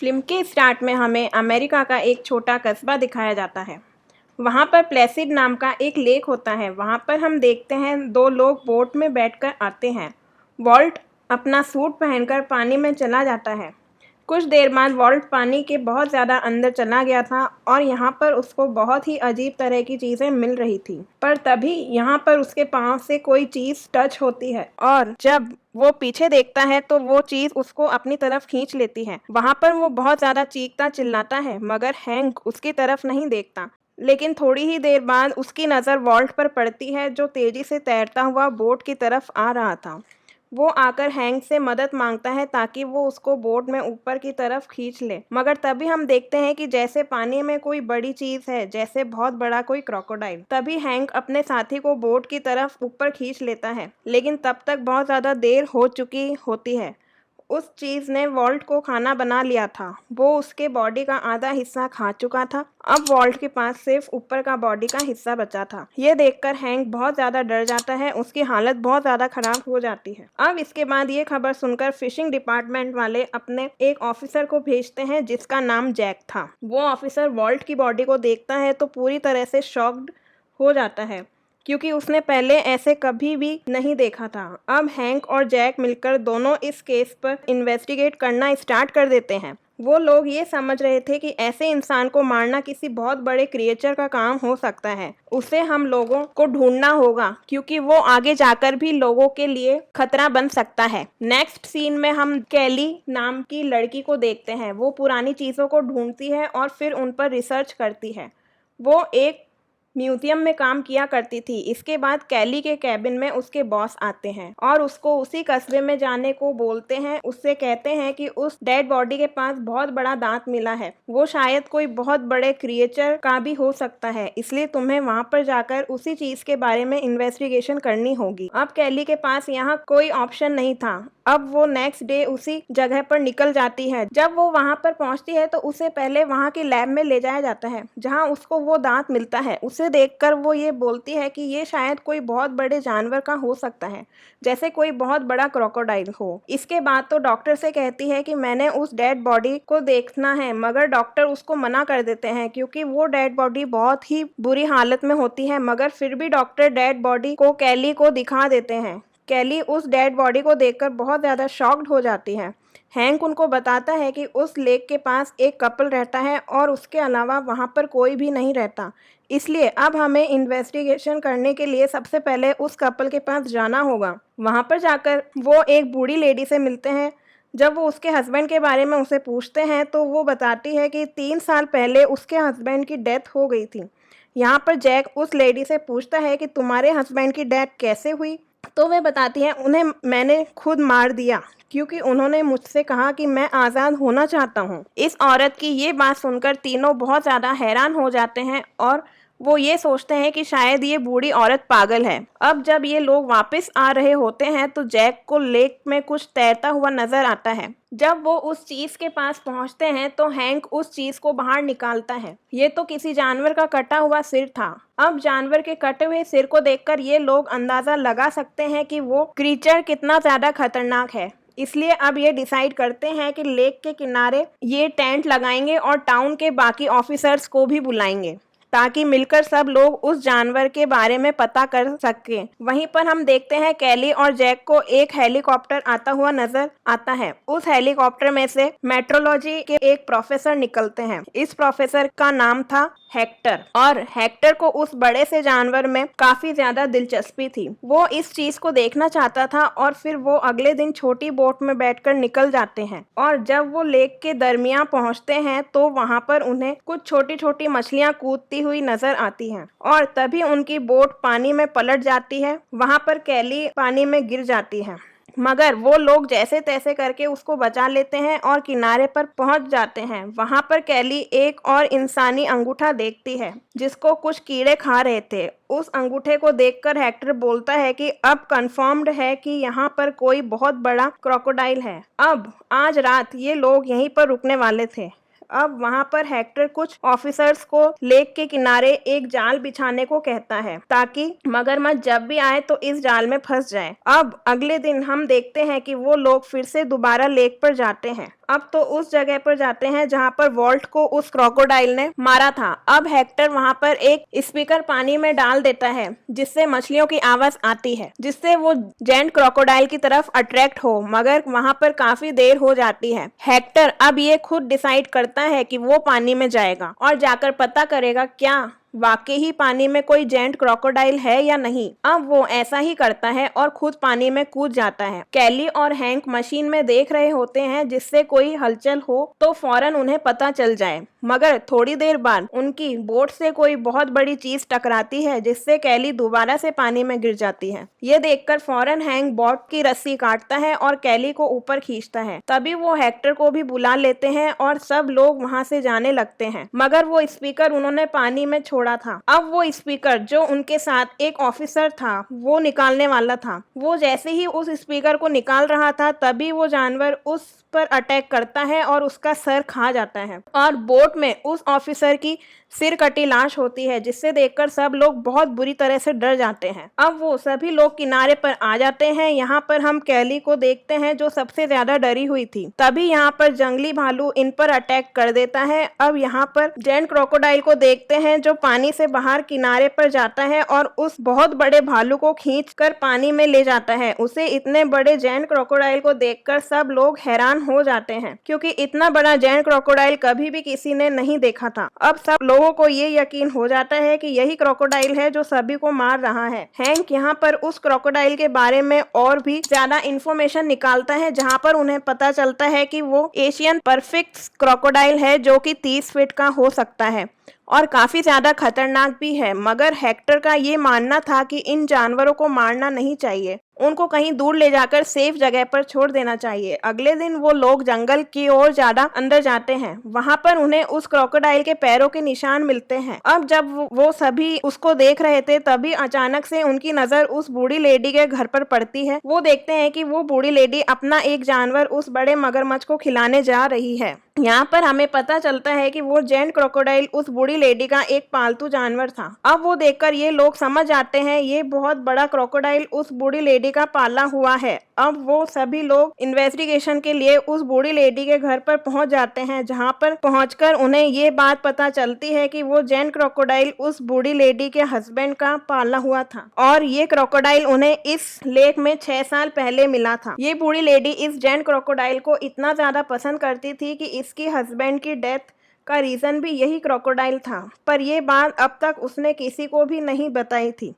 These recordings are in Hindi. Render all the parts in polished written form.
फिल्म के स्टार्ट में हमें अमेरिका का एक छोटा कस्बा दिखाया जाता है। वहाँ पर प्लेसिड नाम का एक लेक होता है। वहाँ पर हम देखते हैं दो लोग बोट में बैठकर आते हैं। वॉल्ट अपना सूट पहनकर पानी में चला जाता है। कुछ देर बाद वॉल्ट पानी के बहुत ज़्यादा अंदर चला गया था और यहाँ पर उसको बहुत ही अजीब तरह की चीज़ें मिल रही थी। पर तभी यहाँ पर उसके पाँव से कोई चीज़ टच होती है और जब वो पीछे देखता है तो वो चीज़ उसको अपनी तरफ खींच लेती है। वहाँ पर वो बहुत ज़्यादा चीखता चिल्लाता है, मगर हैंक उसकी तरफ नहीं देखता। लेकिन थोड़ी ही देर बाद उसकी नज़र वॉल्ट पर पड़ती है, जो तेज़ी से तैरता हुआ बोट की तरफ आ रहा था। वो आकर हैंक से मदद मांगता है ताकि वो उसको बोट में ऊपर की तरफ खींच ले, मगर तभी हम देखते हैं कि जैसे पानी में कोई बड़ी चीज़ है, जैसे बहुत बड़ा कोई क्रोकोडाइल। तभी हैंक अपने साथी को बोट की तरफ ऊपर खींच लेता है, लेकिन तब तक बहुत ज़्यादा देर हो चुकी होती है। उस चीज़ ने वॉल्ट को खाना बना लिया था। वो उसके बॉडी का आधा हिस्सा खा चुका था। अब वॉल्ट के पास सिर्फ ऊपर का बॉडी का हिस्सा बचा था। ये देखकर हैंक बहुत ज़्यादा डर जाता है। उसकी हालत बहुत ज़्यादा खराब हो जाती है। अब इसके बाद ये खबर सुनकर फिशिंग डिपार्टमेंट वाले अपने एक ऑफिसर को भेजते हैं, जिसका नाम जैक था। वो ऑफिसर वॉल्ट की बॉडी को देखता है तो पूरी तरह से शॉक्ड हो जाता है, क्योंकि उसने पहले ऐसे कभी भी नहीं देखा था। अब हैंक और जैक मिलकर दोनों इस केस पर इन्वेस्टिगेट करना स्टार्ट कर देते हैं। वो लोग ये समझ रहे थे कि ऐसे इंसान को मारना किसी बहुत बड़े क्रिएचर का काम हो सकता है। उसे हम लोगों को ढूंढना होगा, क्योंकि वो आगे जाकर भी लोगों के लिए खतरा बन सकता है। नेक्स्ट सीन में हम कैली नाम की लड़की को देखते हैं। वो पुरानी चीज़ों को ढूंढती है और फिर उन पर रिसर्च करती है। वो एक म्यूजियम में काम किया करती थी। इसके बाद कैली के कैबिन में उसके बॉस आते हैं और उसको उसी कस्बे में जाने को बोलते हैं। उससे कहते हैं कि उस डेड बॉडी के पास बहुत बड़ा दांत मिला है। वो शायद कोई बहुत बड़े क्रिएचर का भी हो सकता है, इसलिए तुम्हें वहां पर जाकर उसी चीज के बारे में इन्वेस्टिगेशन करनी होगी। अब कैली के पास यहाँ कोई ऑप्शन नहीं था। अब वो नेक्स्ट डे उसी जगह पर निकल जाती है। जब वो वहां पर पहुंचती है तो उसे पहले वहां के लैब में ले जाया जाता है, जहां उसको वो दांत मिलता है। उसे देखकर वो ये बोलती है कि ये शायद कोई बहुत बड़े जानवर का हो सकता है, जैसे कोई बहुत बड़ा क्रोकोडाइल हो। इसके बाद तो डॉक्टर से कहती है कि मैंने उस डेड बॉडी को देखना है, मगर डॉक्टर उसको मना कर देते हैं क्योंकि वो डेड बॉडी बहुत ही बुरी हालत में होती है। मगर फिर भी डॉक्टर डेड बॉडी को कैली को दिखा देते हैं। कैली उस डेड बॉडी को देखकर बहुत ज़्यादा शॉक्ड हो जाती है। हैंक उनको बताता है कि उस लेक के पास एक कपल रहता है और उसके अलावा वहाँ पर कोई भी नहीं रहता। इसलिए अब हमें इन्वेस्टिगेशन करने के लिए सबसे पहले उस कपल के पास जाना होगा। वहाँ पर जाकर वो एक बूढ़ी लेडी से मिलते हैं। जब वो उसके हस्बैंड के बारे में उसे पूछते हैं तो वो बताती है कि 3 साल पहले उसके हस्बैंड की डेथ हो गई थी। यहाँ पर जैक उस लेडी से पूछता है कि तुम्हारे हस्बैंड की डेथ कैसे हुई। तो वे बताती हैं, उन्हें मैंने खुद मार दिया क्योंकि उन्होंने मुझसे कहा कि मैं आज़ाद होना चाहता हूँ। इस औरत की ये बात सुनकर तीनों बहुत ज़्यादा हैरान हो जाते हैं और वो ये सोचते हैं कि शायद ये बूढ़ी औरत पागल है। अब जब ये लोग वापस आ रहे होते हैं तो जैक को लेक में कुछ तैरता हुआ नजर आता है। जब वो उस चीज के पास पहुंचते हैं तो हैंक उस चीज को बाहर निकालता है। ये तो किसी जानवर का कटा हुआ सिर था। अब जानवर के कटे हुए सिर को देखकर ये लोग अंदाजा लगा सकते हैं कि वो क्रीचर कितना ज्यादा खतरनाक है। इसलिए अब ये डिसाइड करते हैं कि लेक के किनारे ये टेंट लगाएंगे और टाउन के बाकी ऑफिसर्स को भी बुलाएंगे, ताकि मिलकर सब लोग उस जानवर के बारे में पता कर सकें। वहीं पर हम देखते हैं कैली और जैक को एक हेलीकॉप्टर आता हुआ नजर आता है। उस हेलीकॉप्टर में से मेट्रोलॉजी के एक प्रोफेसर निकलते हैं। इस प्रोफेसर का नाम था हेक्टर, और हेक्टर को उस बड़े से जानवर में काफी ज्यादा दिलचस्पी थी। वो इस चीज को देखना चाहता था और फिर वो अगले दिन छोटी बोट में बैठकर निकल जाते हैं। और जब वो लेक के दरमियान पहुंचते हैं तो वहां पर उन्हें कुछ छोटी छोटी मछलियां कूदती हुई नजर आती हैं और तभी उनकी बोट पानी में पलट जाती है। वहां पर कैली पानी में गिर जाती है, मगर वो लोग जैसे तैसे करके उसको बचा लेते हैं और किनारे पर पहुंच जाते हैं। वहां पर कैली एक और इंसानी अंगूठा देखती है, जिसको कुछ कीड़े खा रहे थे। उस अंगूठे को देखकर हेक्टर बोलता है कि अब कंफर्म्ड है कि यहाँ पर कोई बहुत बड़ा क्रोकोडाइल है। अब आज रात ये लोग यहीं पर रुकने वाले थे। अब वहाँ पर हेक्टर कुछ ऑफिसर्स को लेक के किनारे एक जाल बिछाने को कहता है ताकि मगरमच्छ जब भी आए तो इस जाल में फंस जाए। अब अगले दिन हम देखते हैं कि वो लोग फिर से दोबारा लेक पर जाते हैं। अब तो उस जगह पर जाते हैं जहाँ पर वॉल्ट को उस क्रोकोडाइल ने मारा था। अब हेक्टर वहाँ पर एक स्पीकर पानी में डाल देता है जिससे मछलियों की आवाज आती है, जिससे वो जेंट क्रोकोडाइल की तरफ अट्रैक्ट हो, मगर वहाँ पर काफी देर हो जाती है। हेक्टर अब ये खुद डिसाइड करता है कि वो पानी में जाएगा और जाकर पता करेगा क्या वाकई ही पानी में कोई जेंट क्रोकोडाइल है या नहीं। अब वो ऐसा ही करता है और खुद पानी में कूद जाता है। कैली और हैंक मशीन में देख रहे होते हैं जिससे कोई हलचल हो तो फौरन उन्हें पता चल जाए, मगर थोड़ी देर बाद उनकी बोट से कोई बहुत बड़ी चीज टकराती है जिससे कैली दोबारा से पानी में गिर जाती है। ये देखकर फौरन हैंक बोट की रस्सी काटता है और कैली को ऊपर खींचता है। तभी वो हेक्टर को भी बुला लेते हैं और सब लोग वहाँ से जाने लगते हैं, मगर वो स्पीकर उन्होंने पानी में छोड़ा था। अब वो स्पीकर जो उनके साथ एक ऑफिसर था वो निकालने वाला था। वो जैसे ही उस स्पीकर को निकाल रहा था तभी वो जानवर उस पर अटैक करता है और उसका सर खा जाता है और बोट में उस ऑफिसर की सिर कटी लाश होती है, जिससे देखकर सब लोग बहुत बुरी तरह से डर जाते हैं। अब वो सभी लोग किनारे पर आ जाते हैं। यहाँ पर हम कैली को देखते हैं जो सबसे ज्यादा डरी हुई थी। तभी यहाँ पर जंगली भालू इन पर अटैक कर देता है। अब यहाँ पर जेंट क्रोकोडाइल को देखते हैं जो पानी से बाहर किनारे पर जाता है और उस बहुत बड़े भालू को खींचकर पानी में ले जाता है। उसे इतने बड़े जेंट क्रोकोडाइल को देखकर सब लोग हैरान हो जाते हैं क्योंकि इतना बड़ा जेंट क्रोकोडाइल कभी भी किसी ने नहीं देखा था। अब सब लोगों को ये यकीन हो जाता है कि यही क्रोकोडाइल है जो सभी को मार रहा है। हैंक यहाँ पर उस क्रोकोडाइल के बारे में और भी ज्यादा इंफॉर्मेशन निकालता है, जहाँ पर उन्हें पता चलता है कि वो एशियन परफेक्ट क्रोकोडाइल है जो कि 30 फीट का हो सकता है और काफी ज्यादा खतरनाक भी है। मगर हेक्टर का ये मानना था कि इन जानवरों को मारना नहीं चाहिए, उनको कहीं दूर ले जाकर सेफ जगह पर छोड़ देना चाहिए। अगले दिन वो लोग जंगल की ओर ज्यादा अंदर जाते हैं। वहाँ पर उन्हें उस क्रोकोडाइल के पैरों के निशान मिलते हैं। अब जब वो सभी उसको देख रहे थे तभी अचानक से उनकी नजर उस बूढ़ी लेडी के घर पर पड़ती है। वो देखते हैं कि वो बूढ़ी लेडी अपना एक जानवर उस बड़े मगरमच्छ को खिलाने जा रही है। यहाँ पर हमें पता चलता है कि वो जेंट क्रोकोडाइल उस बूढ़ी लेडी का एक पालतू जानवर था। अब वो देखकर ये लोग समझ जाते हैं ये बहुत बड़ा क्रोकोडाइल उस बूढ़ी लेडी का पाला हुआ है। अब वो सभी लोग इन्वेस्टिगेशन के लिए उस बूढ़ी लेडी के घर पर पहुंच जाते हैं, जहां पर पहुंचकर उन्हें ये बात पता चलती है कि वो जेंट क्रोकोडाइल उस बूढ़ी लेडी के हस्बैंड का पाला हुआ था और ये क्रोकोडाइल उन्हें इस लेक में 6 साल पहले मिला था। ये बूढ़ी लेडी इस जेंट क्रोकोडाइल को इतना ज्यादा पसंद करती थी कि इसकी हस्बैंड की डेथ का रीजन भी यही क्रोकोडाइल था, पर यह बात अब तक उसने किसी को भी नहीं बताई थी।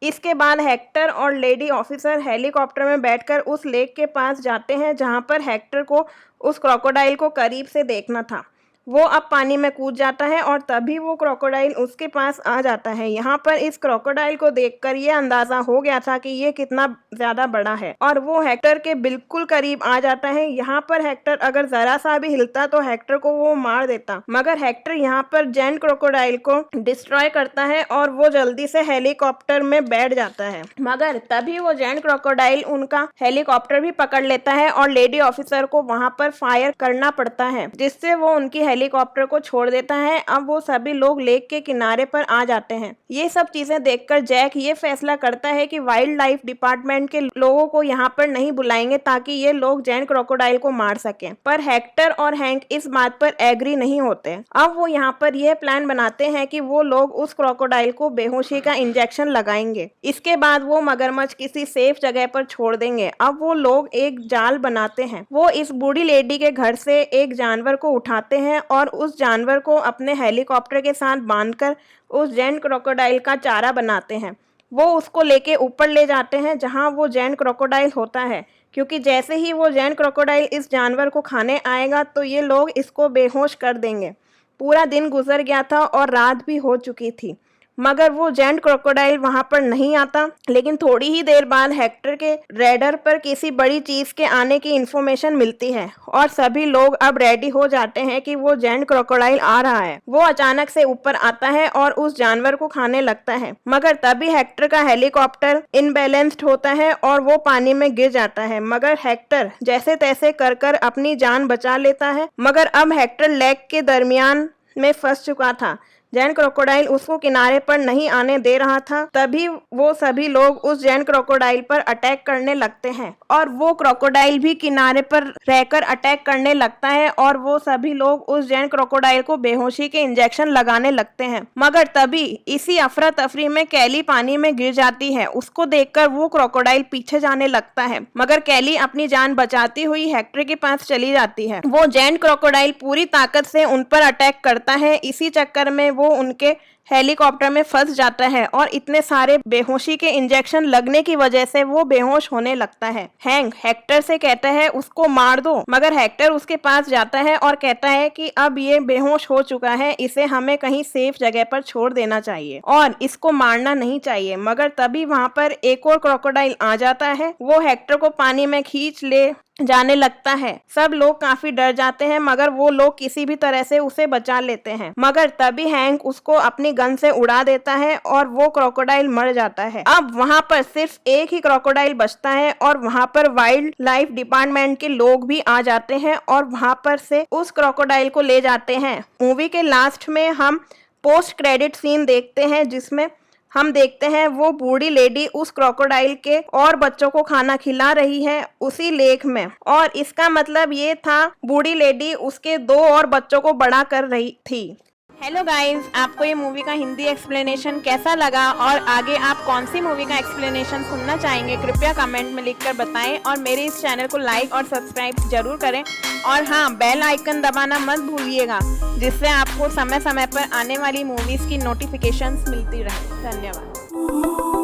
इसके बाद हेक्टर और लेडी ऑफिसर हेलीकॉप्टर में बैठकर उस लेक के पास जाते हैं जहां पर हेक्टर को उस क्रोकोडाइल को करीब से देखना था। वो अब पानी में कूद जाता है और तभी वो क्रोकोडाइल उसके पास आ जाता है। यहाँ पर इस क्रोकोडाइल को देखकर ये अंदाजा हो गया था कि ये कितना ज्यादा बड़ा है और वो हेक्टर के बिल्कुल करीब आ जाता है। यहाँ पर हेक्टर अगर जरा सा भी हिलता तो हेक्टर को वो मार देता, मगर हेक्टर यहाँ पर जेंट क्रोकोडाइल को डिस्ट्रॉय करता है और वो जल्दी से हेलीकॉप्टर में बैठ जाता है। मगर तभी वो जेंट क्रोकोडाइल उनका हेलीकॉप्टर भी पकड़ लेता है और लेडी ऑफिसर को वहाँ पर फायर करना पड़ता है, जिससे वो उनकी हेलीकॉप्टर को छोड़ देता है। अब वो सभी लोग लेक के किनारे पर आ जाते हैं। ये सब चीजें देखकर जैक ये फैसला करता है कि वाइल्ड लाइफ डिपार्टमेंट के लोगों को यहाँ पर नहीं बुलाएंगे ताकि ये लोग जेंट क्रोकोडाइल को मार सकें। पर हेक्टर और हैंक इस बात पर एग्री नहीं होते। अब वो यहाँ पर यह प्लान बनाते हैं कि वो लोग उस क्रोकोडाइल को बेहोशी का इंजेक्शन लगाएंगे। इसके बाद वो मगरमच्छ किसी सेफ जगह पर छोड़ देंगे। अब वो लोग एक जाल बनाते हैं। वो इस बूढ़ी लेडी के घर से एक जानवर को उठाते हैं और उस जानवर को अपने हेलीकॉप्टर के साथ बांधकर उस जेंट क्रोकोडाइल का चारा बनाते हैं। वो उसको लेके ऊपर ले जाते हैं जहां वो जेंट क्रोकोडाइल होता है, क्योंकि जैसे ही वो जेंट क्रोकोडाइल इस जानवर को खाने आएगा तो ये लोग इसको बेहोश कर देंगे। पूरा दिन गुजर गया था और रात भी हो चुकी थी। मगर वो जायंट क्रोकोडाइल वहां पर नहीं आता। लेकिन थोड़ी ही देर बाद हेक्टर के रेडर पर किसी बड़ी चीज के आने की इंफॉर्मेशन मिलती है और सभी लोग अब रेडी हो जाते हैं कि वो जायंट क्रोकोडाइल आ रहा है। वो अचानक से ऊपर आता है और उस जानवर को खाने लगता है, मगर तभी हेक्टर का हेलीकॉप्टर इनबैलेंस्ड होता है और वो पानी में गिर जाता है। मगर हेक्टर जैसे तैसे कर कर अपनी जान बचा लेता है, मगर अब हेक्टर लेक के दरमियान में फंस चुका था। जायंट क्रोकोडाइल उसको किनारे पर नहीं आने दे रहा था। तभी वो सभी लोग उस जायंट क्रोकोडाइल पर अटैक करने लगते हैं और वो क्रोकोडाइल भी किनारे पर रहकर अटैक करने लगता है और वो सभी लोग उस जायंट क्रोकोडाइल को बेहोशी के इंजेक्शन लगाने लगते हैं। मगर तभी इसी अफरा तफरी में कैली पानी में गिर जाती है। उसको देखकर वो क्रोकोडाइल पीछे जाने लगता है, मगर कैली अपनी जान बचाती हुई हेक्टर के पास चली जाती है। वो जायंट क्रोकोडाइल पूरी ताकत से उन पर अटैक करता है। इसी चक्कर में वो उनके हेलीकॉप्टर में फंस जाता है और इतने सारे बेहोशी के इंजेक्शन लगने की वजह से वो बेहोश होने लगता है। हैंक हेक्टर से कहता है उसको मार दो, मगर हेक्टर उसके पास जाता है और कहता है कि अब ये बेहोश हो चुका है, इसे हमें कहीं सेफ जगह पर छोड़ देना चाहिए और इसको मारना नहीं चाहिए। मगर तभी वहां पर एक और क्रोकोडाइल आ जाता है। वो हेक्टर को पानी में खींच ले जाने लगता है। सब लोग काफी डर जाते हैं, मगर वो लोग किसी भी तरह से उसे बचा लेते हैं। मगर तभी हैंक उसको अपनी गन से उड़ा देता है और वो क्रोकोडाइल मर जाता है। अब वहां पर सिर्फ एक ही क्रोकोडाइल बचता है और वहां पर वाइल्ड लाइफ डिपार्टमेंट के लोग भी आ जाते हैं और वहां पर से उस क्रोकोडाइल को ले जाते हैं। मूवी के लास्ट में हम पोस्ट क्रेडिट सीन देखते हैं, जिसमें हम देखते हैं वो बूढ़ी लेडी उस क्रोकोडाइल के और बच्चों को खाना खिला रही है उसी लेक में, और इसका मतलब ये था बूढ़ी लेडी उसके 2 और बच्चों को बड़ा कर रही थी। हेलो गाइस, आपको ये मूवी का हिंदी एक्सप्लेनेशन कैसा लगा और आगे आप कौन सी मूवी का एक्सप्लेनेशन सुनना चाहेंगे, कृपया कमेंट में लिखकर बताएं और मेरे इस चैनल को लाइक और सब्सक्राइब जरूर करें। और हाँ, बेल आइकन दबाना मत भूलिएगा, जिससे आपको समय समय पर आने वाली मूवीज़ की नोटिफिकेशंस मिलती रहे। धन्यवाद।